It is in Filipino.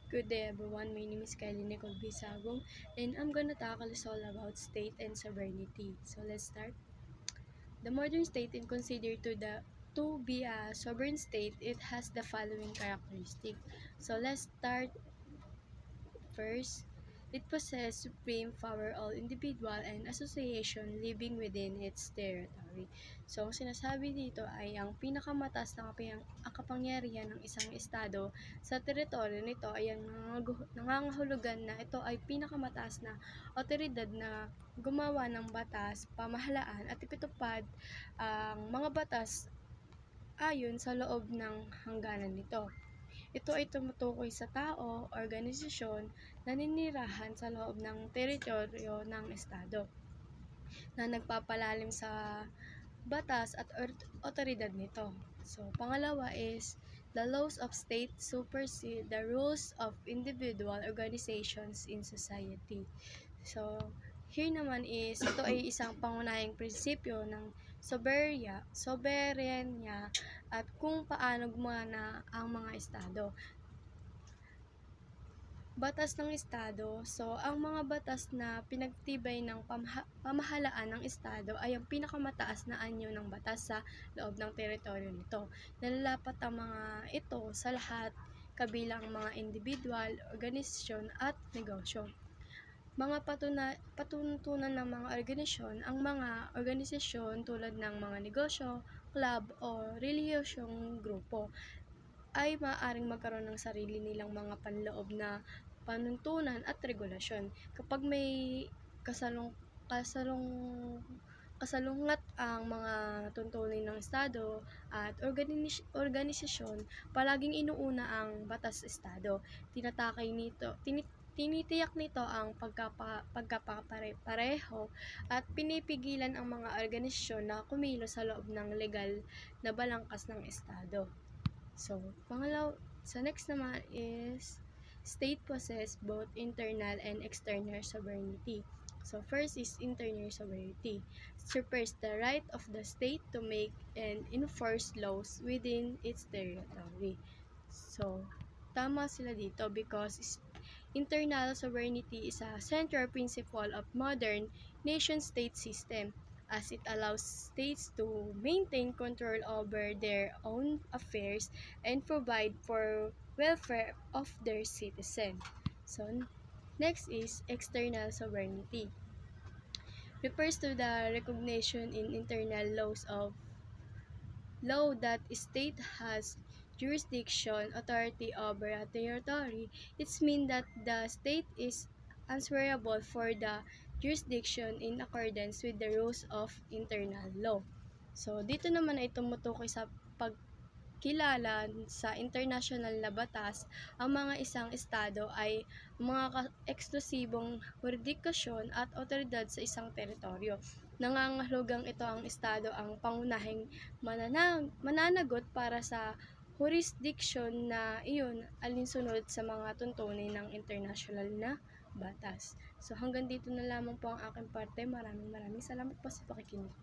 Good day everyone, my name is Kylie Nicole Bisagong and I'm gonna tackle is all about state and sovereignty. So let's start. The modern state is considered to be a sovereign state. It has the following characteristic. So let's start first. It possesses supreme power all individual and association living within its territory. So, ang sinasabi dito ay ang pinakamataas na kapangyarihan ng isang estado sa teritoryo nito ay ang nangangahulugan na ito ay pinakamataas na otoridad na gumawa ng batas, pamahalaan at ipatupad ang mga batas ayon sa loob ng hangganan nito. Ito ay tumutukoy sa tao, organisasyon, na naninirahan sa loob ng teritoryo ng estado na nagpapalalim sa batas at otoridad nito. So, pangalawa is the laws of state supersede the rules of individual organizations in society. So, here naman is, ito ay isang pangunahing prinsipyo ng soberenya at kung paano gumana ang mga estado. Batas ng estado. So, ang mga batas na pinagtibay ng pamahalaan ng estado ay ang pinakamataas na anyo ng batas sa loob ng teritoryo nito. Nalalapat ang mga ito sa lahat, kabilang mga individual, organisasyon at negosyo. Mga patuntunan ng mga organisasyon tulad ng mga negosyo, club o relihiyosyong grupo ay maaaring magkaroon ng sarili nilang mga panloob na panuntunan at regulasyon. Kapag may kasalungat ang mga tuntunin ng estado at organisasyon, palaging inuuna ang batas estado. Tinitiyak nito ang pagkapare-pareho at pinipigilan ang mga organisasyon na kumilos sa loob ng legal na balangkas ng estado. So, next naman is state possess both internal and external sovereignty. So, first is internal sovereignty. Supers the right of the state to make and enforce laws within its territory. So, tama sila dito because internal sovereignty is a central principle of modern nation-state system, as it allows states to maintain control over their own affairs and provide for welfare of their citizens. So, next is external sovereignty. Refers to the recognition in internal law that a state has jurisdiction, authority over a territory. It means that the state is answerable for the jurisdiction in accordance with the rules of internal law. So, dito naman ay tumutukoy sa pagkilala sa international na batas. Ang mga isang estado ay mga eksklusibong jurisdiksyon at otoridad sa isang teritoryo. Nangangahulugang ito ang estado ang pangunahing mananagot para sa jurisdiction na iyon alinsunod sa mga tuntunin ng international na batas. So hanggang dito na lamang po ang aking parte. Maraming salamat po sa pakikinig.